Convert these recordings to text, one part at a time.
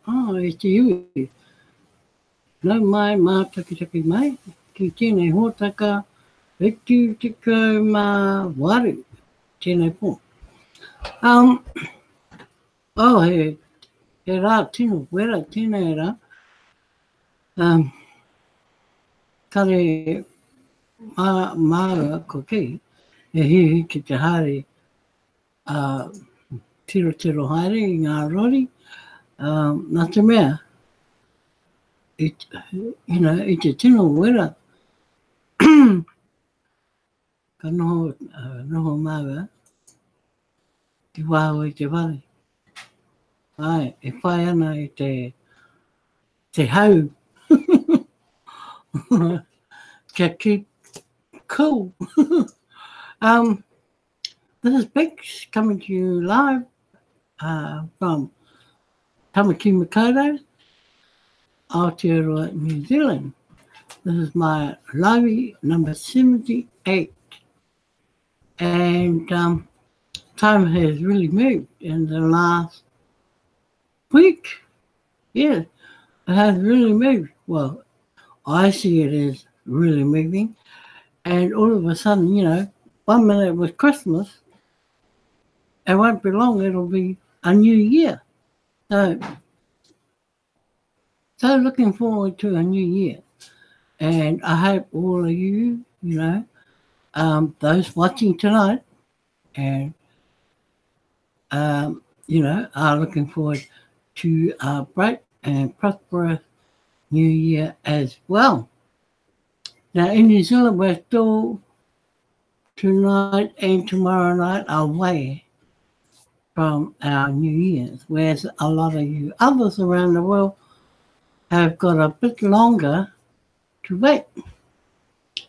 e te iwi. Nau mai mā takitaki mai, ki tēnei hōtaka, e tū tikau mā waru, tēnei pō. He rā tino, wera tēnei rā. Kare māra ko kei, e hihi ki te haere tiro haere i ngā rori. Nā te mea, i te tino wera, ka noho māra, te wāho i te wale. Ai, e whai ana i te hau. Kia keep cool. This is Bex coming to you live from Tamaki Makaurau, Aotearoa, New Zealand. This is my live number 78. And time has really moved in the last week. Yeah, it has really moved. Well, I see it as really moving. And all of a sudden, 1 minute it was Christmas. It won't be long, it'll be a new year. So looking forward to a new year. And I hope all of you, those watching tonight and, are looking forward to a bright and prosperous new year as well. Now in New Zealand, we're still tonight and tomorrow night away from our New Year's, whereas a lot of you others around the world have got a bit longer to wait.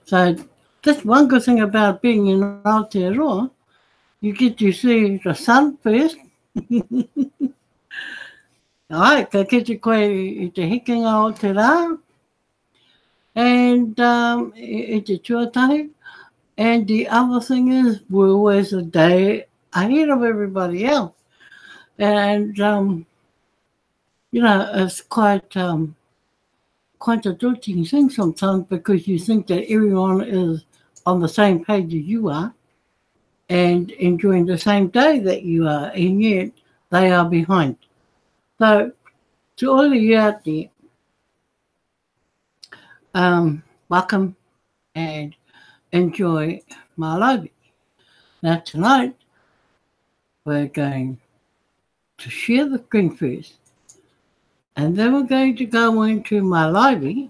So that's one good thing about being in Aotearoa. You get to see the sun first. Ai, ka kite koe I te hikinga o te rā. And I te tuatahi. And the other thing is, we're always a day ahead of everybody else. And, it's quite a daunting thing sometimes because you think that everyone is on the same page as you are and enjoying the same day that you are, and yet they are behind. So, to all of you out there, welcome and enjoy my live. Now tonight, we're going to share the screen first, and then we're going to go into my live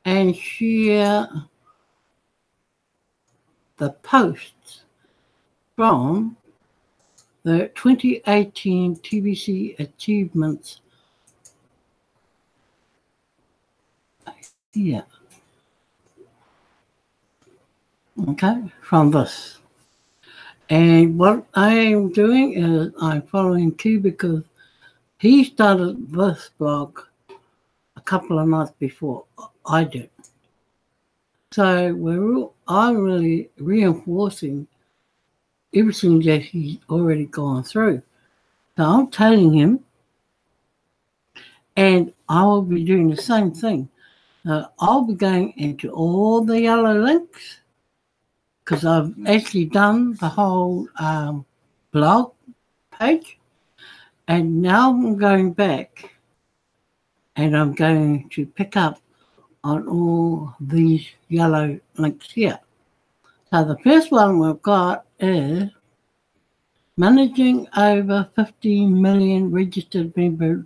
and share the posts from the 2018 TBC Achievements here. Okay, from this. And what I am doing is I'm following Q because he started this blog a couple of months before I did. So I'm really reinforcing everything that he's already gone through. So I'm telling him, and I will be doing the same thing. I'll be going into all the yellow links because I've actually done the whole blog page, and now I'm going back and I'm going to pick up on all these yellow links here. So the first one we've got is managing over 15 million registered member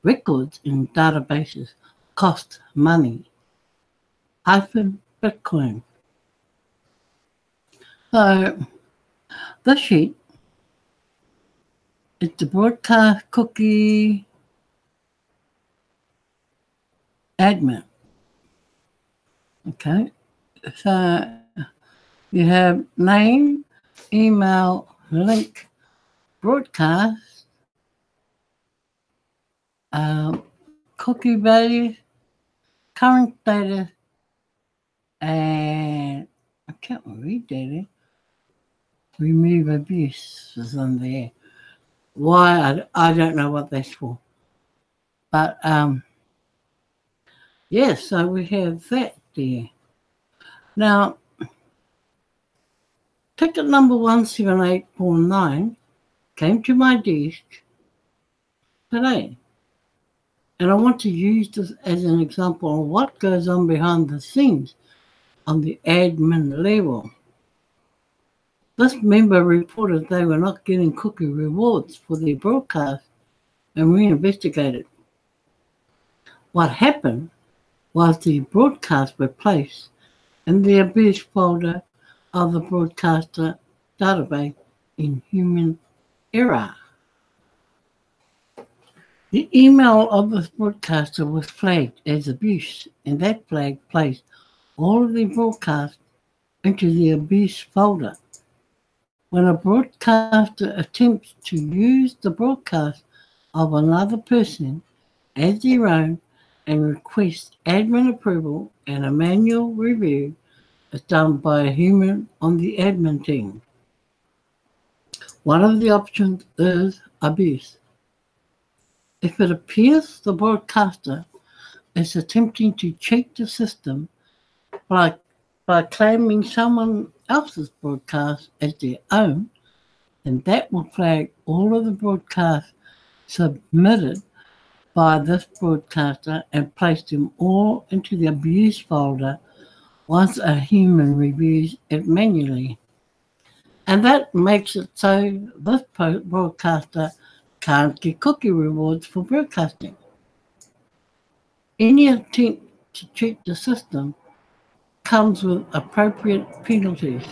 records in databases costs money. Bitcoin. So this sheet is the broadcast cookie admin. Okay, so you have name, email, link, broadcast, cookie values, current status, and I can't read that. Remove abuse is on there. Why, I don't know what that's for. But, yes, so we have that there. Now, ticket number 17849 came to my desk today. And I want to use this as an example of what goes on behind the scenes on the admin level. This member reported they were not getting cookie rewards for their broadcast, and we investigated. What happened was the broadcasts were placed in the abuse folder of the broadcaster database in human error. The email of this broadcaster was flagged as abuse, and that flag placed all of the broadcasts into the abuse folder. When a broadcaster attempts to use the broadcast of another person as their own and requests admin approval and a manual review is done by a human on the admin team. One of the options is abuse. If it appears the broadcaster is attempting to cheat the system by claiming someone else's broadcast as their own, then that will flag all of the broadcasts submitted by this broadcaster and place them all into the abuse folder once a human reviews it manually. And that makes it so this broadcaster can't get cookie rewards for broadcasting. Any attempt to cheat the system comes with appropriate penalties.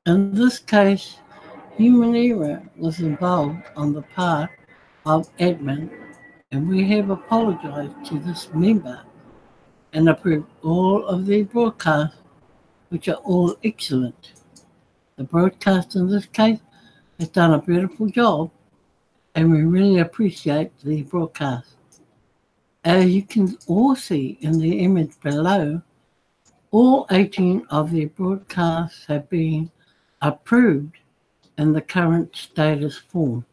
In this case, human error was involved on the part of admin, and we have apologised to this member and approved all of their broadcasts, which are all excellent. The broadcaster in this case has done a beautiful job, and we really appreciate the broadcast. As you can all see in the image below, all 18 of the broadcasts have been approved in the current status form.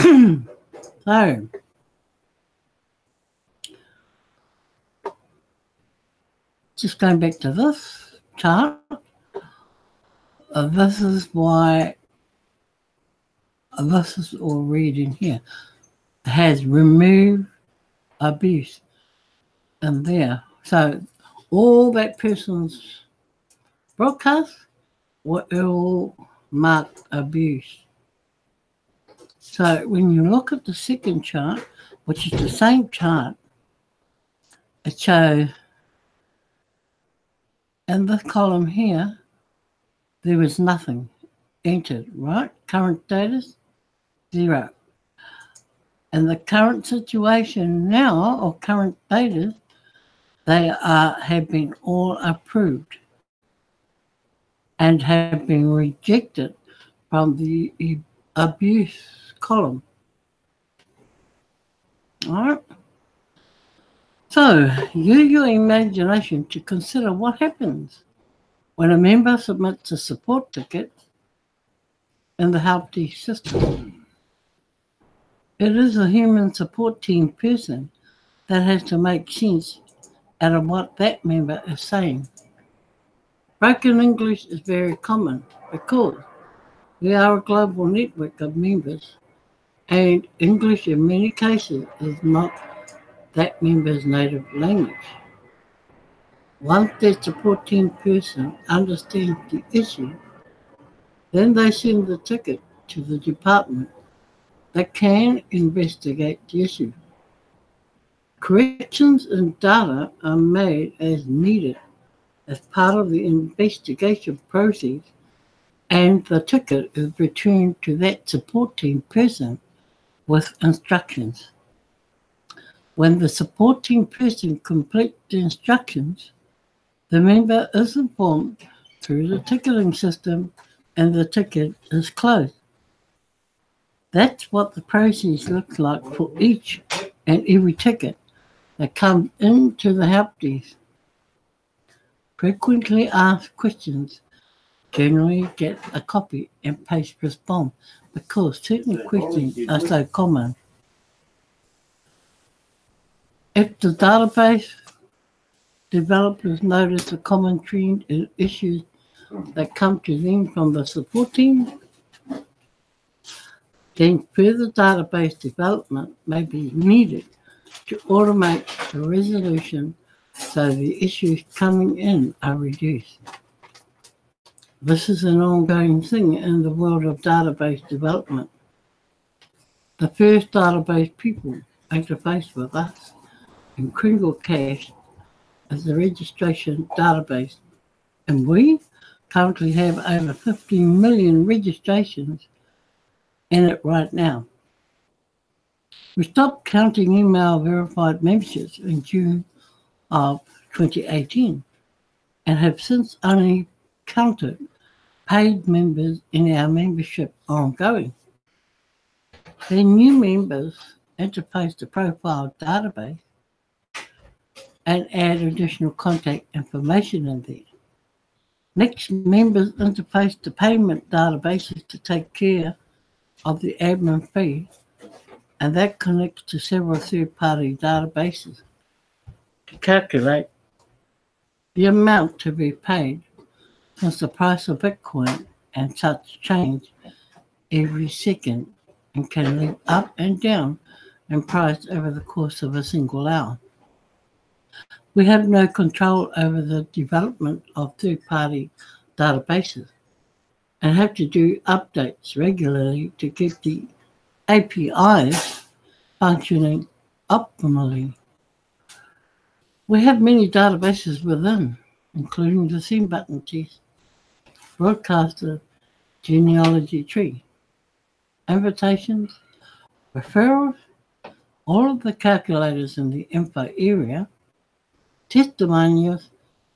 So, just going back to this chart, this is why this is all read in here. It has removed abuse in there. So all that person's broadcasts were all marked abuse. So when you look at the second chart, which is the same chart, it shows in this column here, there was nothing entered, right? Current status, 0. And the current situation now, or current status, they have been all approved and have been rejected from the abuse column. All right. So use your imagination to consider what happens when a member submits a support ticket in the help desk system. It is a human support team person that has to make sense out of what that member is saying. Broken English is very common because we are a global network of members, and English in many cases is not that member's native language. Once that support team person understands the issue, then they send the ticket to the department that can investigate the issue. Corrections in data are made as needed as part of the investigation process, and the ticket is returned to that support team person with instructions. When the support team person completes the instructions, the member is informed through the ticketing system and the ticket is closed. That's what the process looks like for each and every ticket that comes into the help desk. Frequently asked questions generally get a copy and paste response. because certain questions are so common. If the database developers notice a common trend in issues that come to them from the support team, then further database development may be needed to automate the resolution so the issues coming in are reduced. This is an ongoing thing in the world of database development. The first database people interface with us in Kringle Cache as the registration database, and we currently have over 15 million registrations in it right now. We stopped counting email verified memberships in June of 2018 and have since only counted paid members in our membership ongoing. Then new members interface the profile database and add additional contact information in there. Next, members interface the payment databases to take care of the admin fee, and that connects to several third-party databases to calculate the amount to be paid, since the price of Bitcoin and such change every second and can leap up and down in price over the course of a single hour. We have no control over the development of third-party databases and have to do updates regularly to keep the APIs functioning optimally. We have many databases within, including the send button test, broadcaster, genealogy tree, invitations, referrals, all of the calculators in the info area, testimonials,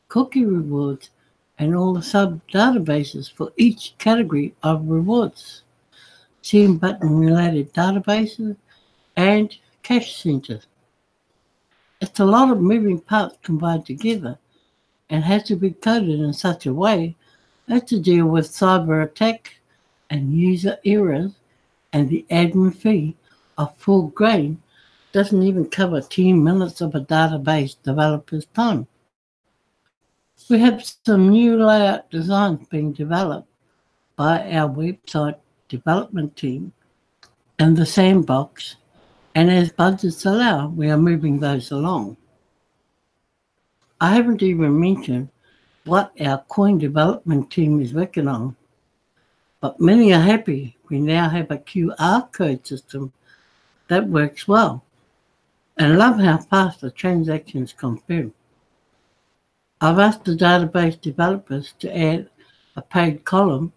cookie rewards, and all the sub-databases for each category of rewards, send button related databases, and cash centers. It's a lot of moving parts combined together and has to be coded in such a way as to deal with cyber attack and user errors, and the admin fee of full grain doesn't even cover 10 minutes of a database developer's time. We have some new layout designs being developed by our website development team in the sandbox, and as budgets allow, we are moving those along. I haven't even mentioned what our coin development team is working on, but many are happy we now have a QR code system that works well, and love how fast the transactions come through. I've asked the database developers to add a paid column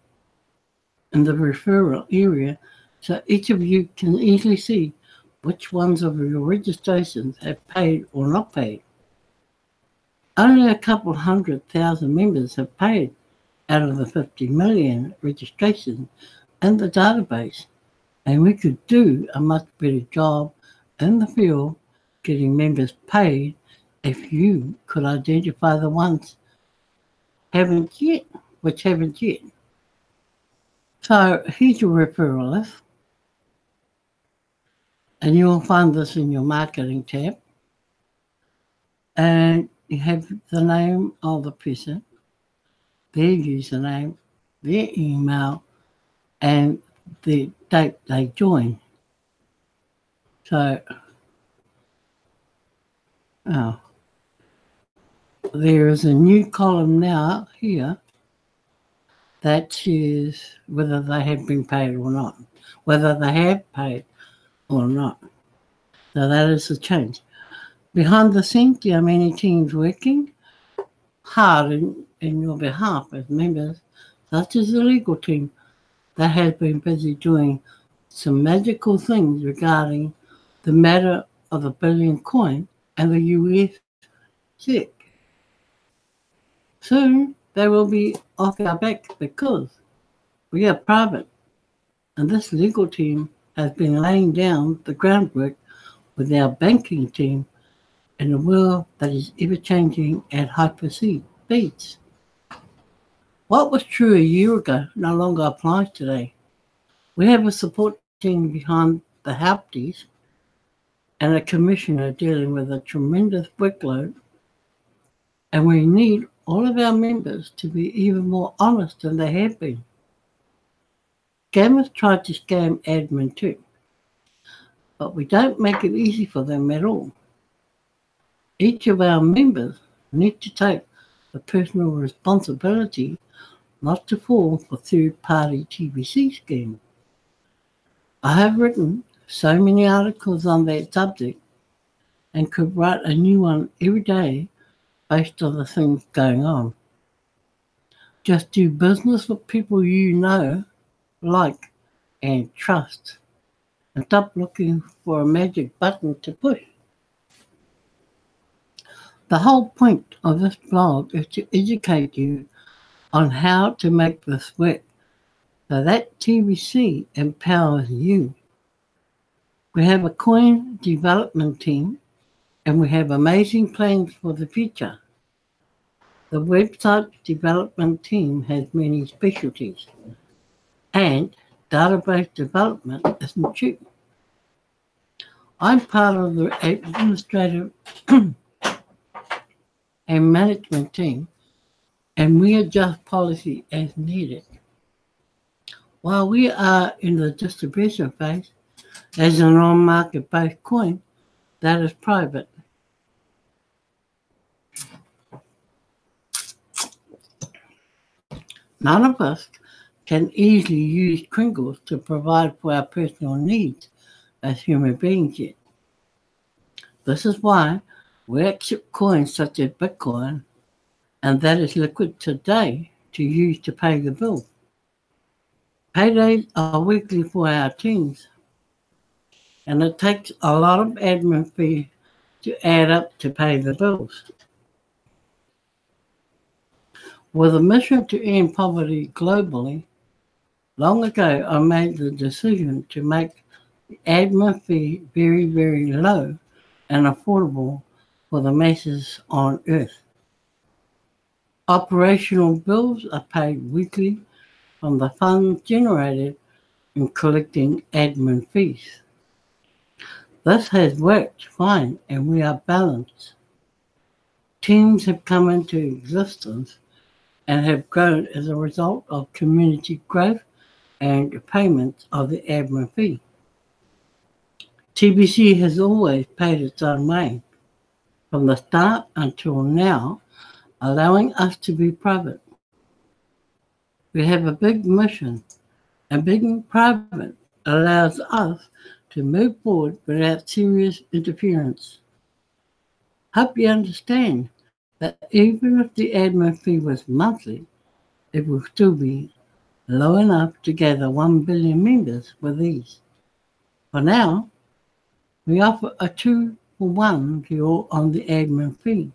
in the referral area so each of you can easily see which ones of your registrations have paid or not paid. Only a couple 100,000 members have paid out of the 50 million registrations in the database, and we could do a much better job in the field getting members paid if you could identify the ones which haven't yet. So here's your referral list, and you'll find this in your marketing tab, and you have the name of the person, their username, their email, and the date they joined. So, there is a new column now here that says whether they have been paid or not, whether they have paid or not. So that is the change. Behind the scenes, there are many teams working hard in your behalf as members, such as the legal team that has been busy doing some magical things regarding the matter of the billion coin and the US check. Soon they will be off our back because we are private, and this legal team has been laying down the groundwork with our banking team in a world that is ever-changing at hyper-speeds. What was true a year ago no longer applies today. We have a support team behind the help desk and a commissioner dealing with a tremendous workload, and we need all of our members to be even more honest than they have been. Scammers try to scam admin too, but we don't make it easy for them at all. Each of our members need to take the personal responsibility not to fall for third-party TBC schemes. I have written so many articles on that subject and could write a new one every day based on the things going on. Just do business with people you know, like, and trust, and stop looking for a magic button to push. The whole point of this blog is to educate you on how to make this work so that TBC empowers you. We have a coin development team and we have amazing plans for the future. The website development team has many specialties, and database development isn't cheap. I'm part of the administrative and management team, and we adjust policy as needed. While we are in the distribution phase, as an on-market based coin, that is private. None of us can easily use Kringles to provide for our personal needs as human beings yet. This is why we accept coins such as Bitcoin, and that is liquid today to use to pay the bill. Paydays are weekly for our teams, and it takes a lot of admin fees to add up to pay the bills. With a mission to end poverty globally, long ago I made the decision to make the admin fee very, very low and affordable for the masses on earth. Operational bills are paid weekly from the funds generated in collecting admin fees. This has worked fine and we are balanced. Teams have come into existence and have grown as a result of community growth and payments of the admin fee. TBC has always paid its own way, from the start until now, allowing us to be private. We have a big mission, and being private allows us to move forward without serious interference. Hope you understand that even if the admin fee was monthly, it will still be low enough to gather 1 billion members with ease. For now, we offer a 2-for-1 deal on the admin fee.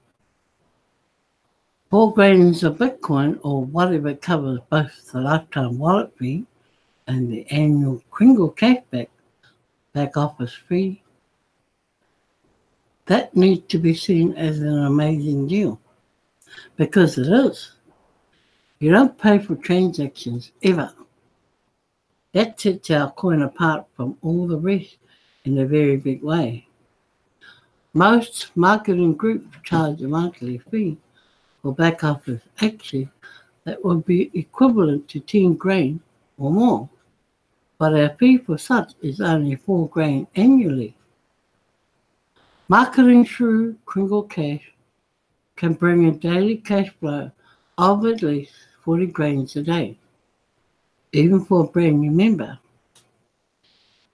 4 grains of Bitcoin or whatever covers both the lifetime wallet fee and the annual Kringle cashback back office fee. That needs to be seen as an amazing deal, because it is. You don't pay for transactions ever. That sets our coin apart from all the rest in a very big way. Most marketing groups charge a monthly fee for back office access that would be equivalent to 10 grand or more, but our fee for such is only 4 grand annually. Marketing through Kringle Cash can bring a daily cash flow of at least 40 grand a day, even for a brand new member.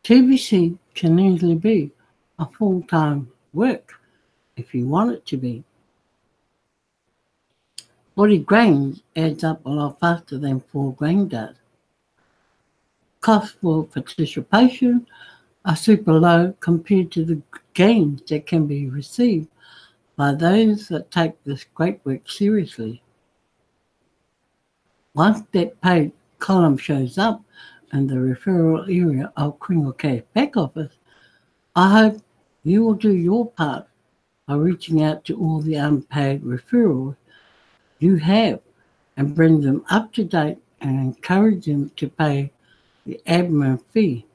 TBC can easily be a full-time work if you want it to be. 40 grains adds up a lot faster than 4 grand does. Costs for participation are super low compared to the gains that can be received by those that take this great work seriously. Once that paid column shows up in the referral area of Kringle Cash back office, I hope you will do your part by reaching out to all the unpaid referrals you have and bring them up to date and encourage them to pay the admin fee.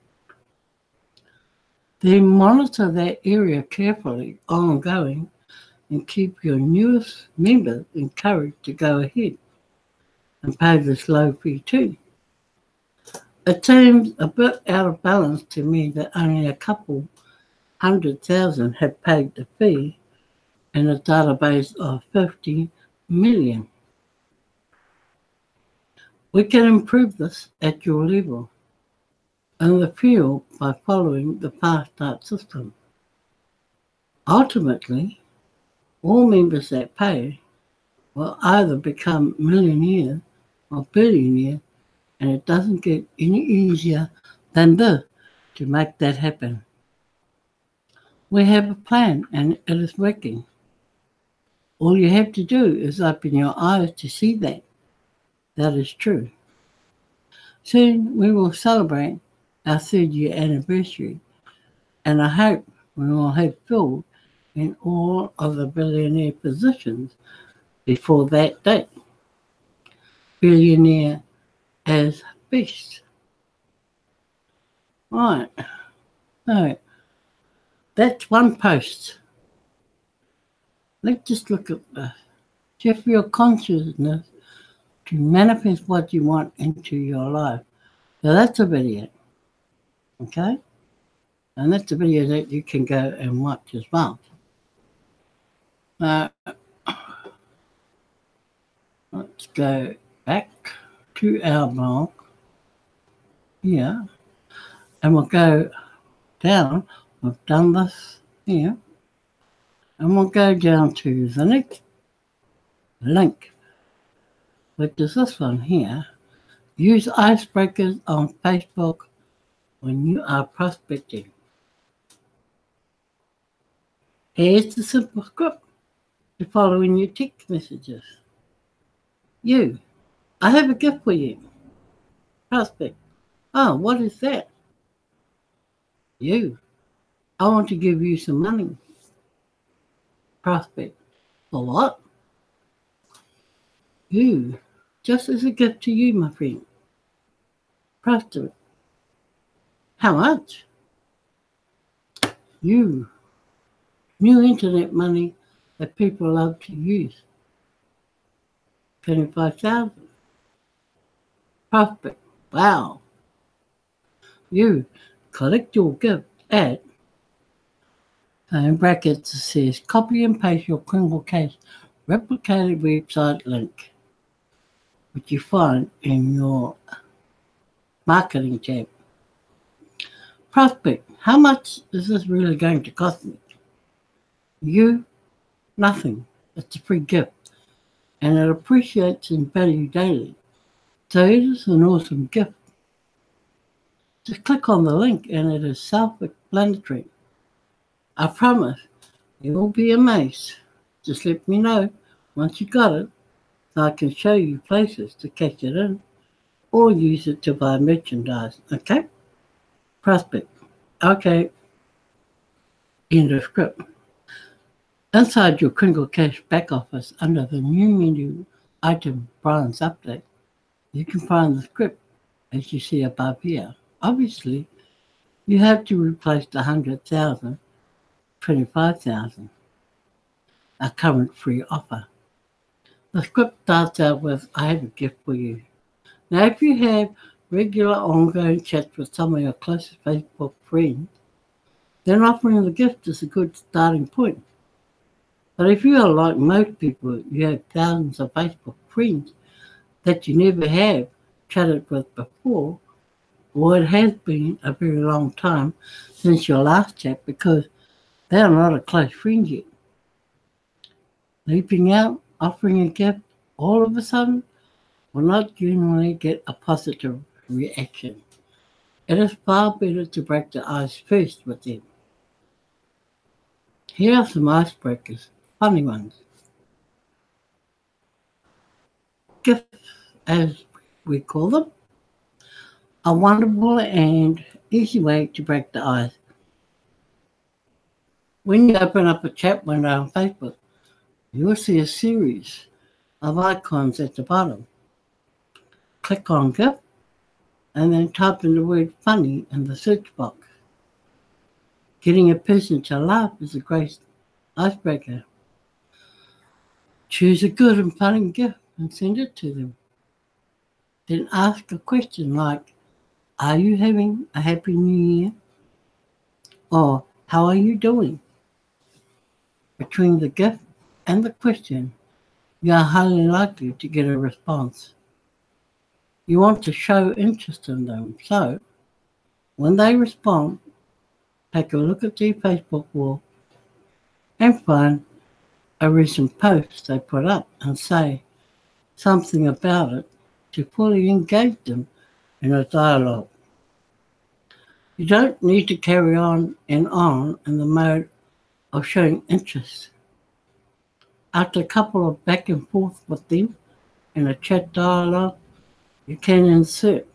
Then monitor that area carefully ongoing and keep your newest members encouraged to go ahead and pay this low fee too. It seems a bit out of balance to me that only a couple 100,000 have paid the fee in a database of 50 million. We can improve this at your level in the field by following the fast start system. Ultimately, all members that pay will either become millionaires or billionaires, and it doesn't get any easier than this to make that happen. We have a plan and it is working. All you have to do is open your eyes to see that. That is true. Soon we will celebrate our 3rd-year anniversary, and I hope we will have filled in all of the billionaire positions before that date. Billionaire as best. Right. So that's one post. Let's just look at this. Shift your consciousness to manifest what you want into your life. So that's a video. Okay? And that's a video that you can go and watch as well. Let's go back to our blog here. And we'll go down. We've done this here. And we'll go down to the next link, which is this one here. Use icebreakers on Facebook when you are prospecting. Here's the simple script to follow in your text messages. I have a gift for you. Prospect. Oh, what is that? I want to give you some money. Prospect. For what? Just as a gift to you, my friend. Prospect. How much? New internet money that people love to use. 25,000. Prospect. Wow. Collect your gift at, in brackets it says, copy and paste your criminal case replicated website link, which you find in your marketing tab. Prospect. How much is this really going to cost me? Nothing. It's a free gift, and it appreciates in value daily. So it is an awesome gift. Just click on the link and it is self-explanatory. I promise you will be amazed. Just let me know once you got it so I can show you places to catch it in or use it to buy merchandise. Okay? Prospect. Okay. End of script. Inside your Kringle Cash back office under the new menu item Brian's Update, you can find the script as you see above here. Obviously, you have to replace the 100,000, 25,000, a current free offer. The script starts out with, I have a gift for you. Now, if you have regular ongoing chats with some of your closest Facebook friends, then offering the gift is a good starting point. But if you are like most people, you have thousands of Facebook friends that you never have chatted with before, or it has been a very long time since your last chat because they are not a close friend yet. Leaping out, offering a gift, all of a sudden, will not generally get a positive reaction. It is far better to break the ice first with them. Here are some icebreakers, funny ones. Gifts, as we call them, a wonderful and easy way to break the ice. When you open up a chat window on Facebook, you will see a series of icons at the bottom. Click on gift and then type in the word funny in the search box. Getting a person to laugh is a great icebreaker. Choose a good and funny gift and send it to them. Then ask a question like, are you having a happy new year? Or how are you doing? Between the gift and the question, you are highly likely to get a response. You want to show interest in them. So, when they respond, take a look at their Facebook wall and find a recent post they put up and say something about it to fully engage them in a dialogue. You don't need to carry on in the mode of showing interest. After a couple of back and forth with them in a chat dialogue, you can insert,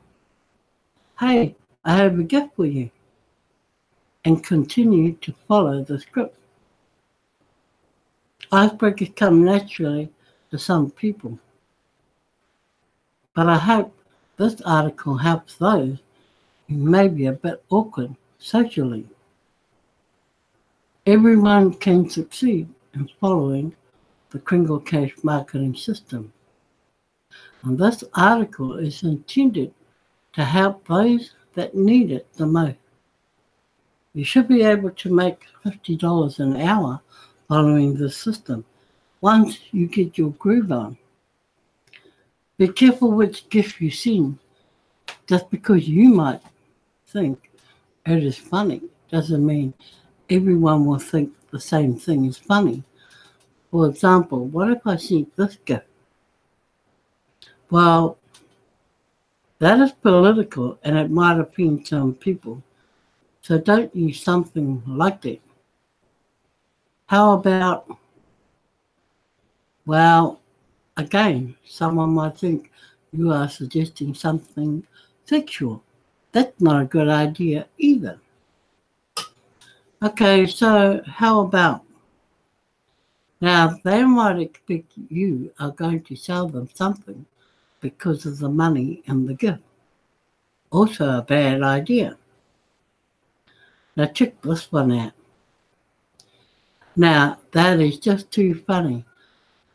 hey, I have a gift for you, and continue to follow the script. Icebreakers come naturally to some people, but I hope this article helps those who may be a bit awkward socially. Everyone can succeed in following the Kringle Cash marketing system. And this article is intended to help those that need it the most. You should be able to make $50 an hour following this system once you get your groove on. Be careful which gift you send. Just because you might think it is funny doesn't mean everyone will think the same thing is funny. For example, what if I sent this gift? Well, that is political and it might offend some people. So don't use something like that. How about, well, again, someone might think you are suggesting something sexual. That's not a good idea either. Okay, so how about, now they might expect you are going to sell them something because of the money and the gift. Also a bad idea. Now check this one out. Now that is just too funny.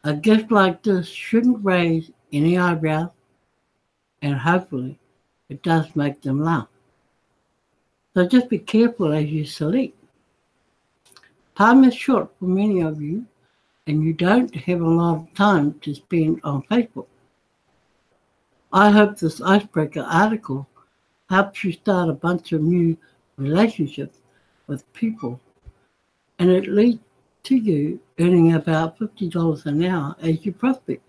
A gift like this shouldn't raise any eyebrows, and hopefully it does make them laugh. So just be careful as you select. Time is short for many of you, and you don't have a lot of time to spend on Facebook. I hope this icebreaker article helps you start a bunch of new relationships with people, and it leads to you earning about $50 an hour as you prospect.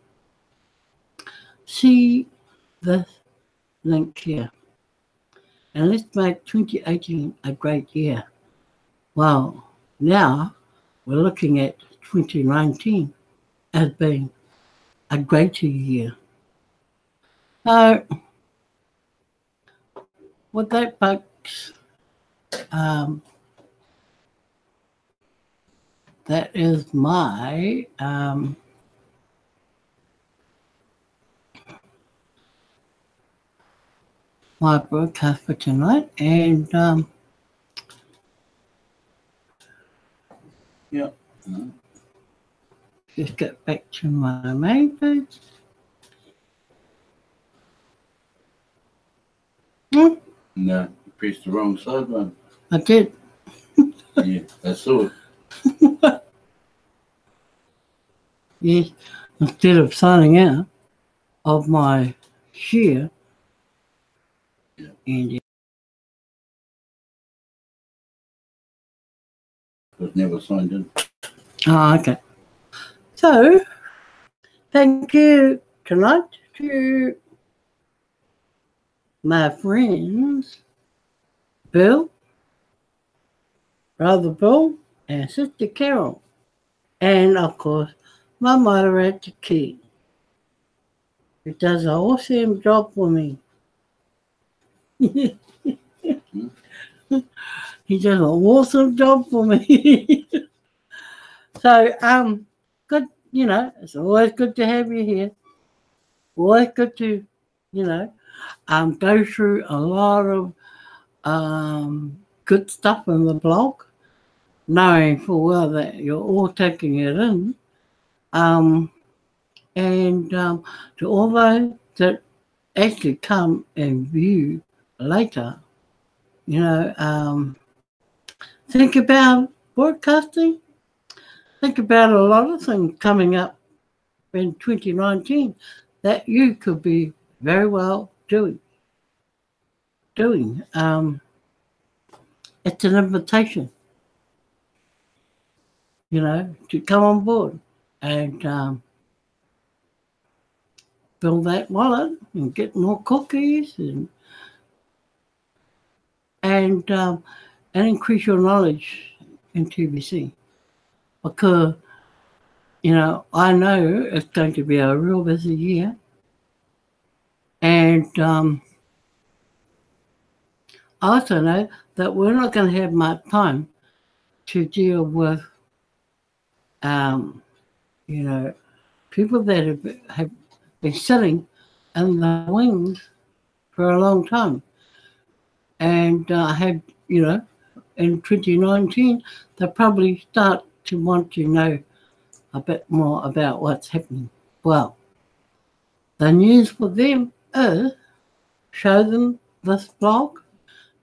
See this link here, and let's make 2018 a great year. Well, now we're looking at 2019 as being a greater year. So, with that, folks, that is my my broadcast for tonight, and Yeah. just get back to my main page. No, you pressed the wrong side one. I did. Yeah, I saw it. Yes, instead of signing out of my share, Yeah. and It was never signed in. oh, okay. So, thank you tonight to my friends Bill, Brother Bill, and Sister Carol, and of course my moderator Keith, who does an awesome job for me. He does an awesome job for me. So, good, it's always good to have you here. Always good to, go through a lot of good stuff in the blog, knowing full well that you're all taking it in. And to all those that actually come and view later, think about broadcasting, think about a lot of things coming up in 2019 that you could be very well doing. It's an invitation, to come on board and build that wallet and get more cookies and increase your knowledge in TBC. Because, I know it's going to be a real busy year. And I also know that we're not going to have much time to deal with, people that have been sitting in the wings for a long time. And in 2019, they'll probably start to want to know a bit more about what's happening. Well, the news for them is show them this blog,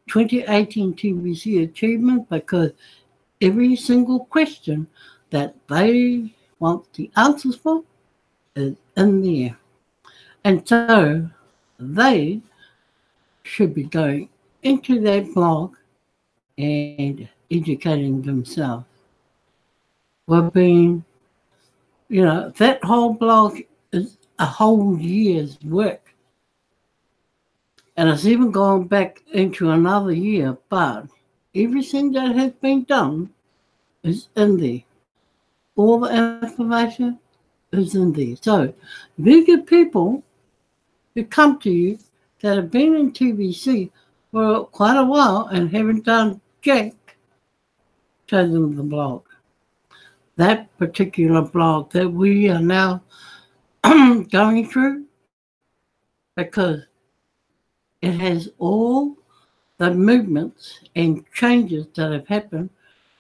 2018 TBC Achievements, because every single question that they want the answers for is in there. And so they should be going into that blog and educating themselves. We've been, that whole blog is a whole year's work. And it's even gone back into another year, but everything that has been done is in there. All the information is in there. So if you get people who come to you that have been in TBC for quite a while and haven't done jack, show them the blog. That particular blog that we are now going through, because it has all the movements and changes that have happened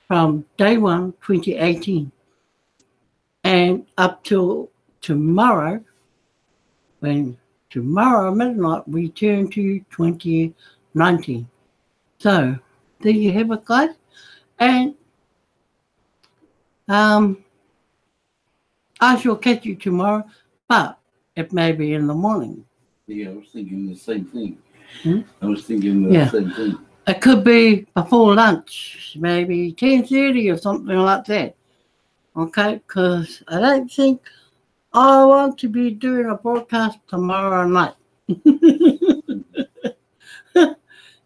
from day one, 2018, and up till tomorrow, when tomorrow midnight we turn to 2019. So there you have it, guys. And I shall catch you tomorrow, but it may be in the morning. Yeah, I was thinking the same thing. Hmm? I was thinking the same thing. It could be before lunch, maybe 10:30 or something like that. Okay, because I don't think I want to be doing a broadcast tomorrow night.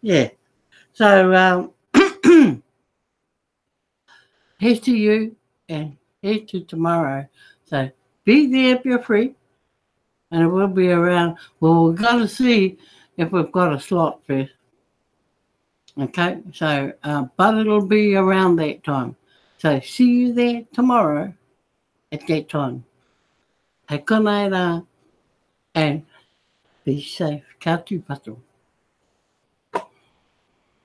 Yeah. So here's to you and here's to tomorrow. So be there if you're free. And it will be around. Well, we've got to see if we've got a slot first. Okay, so, but it'll be around that time. So see you there tomorrow at that time. Hey, good night, and be safe. Ka tū pato.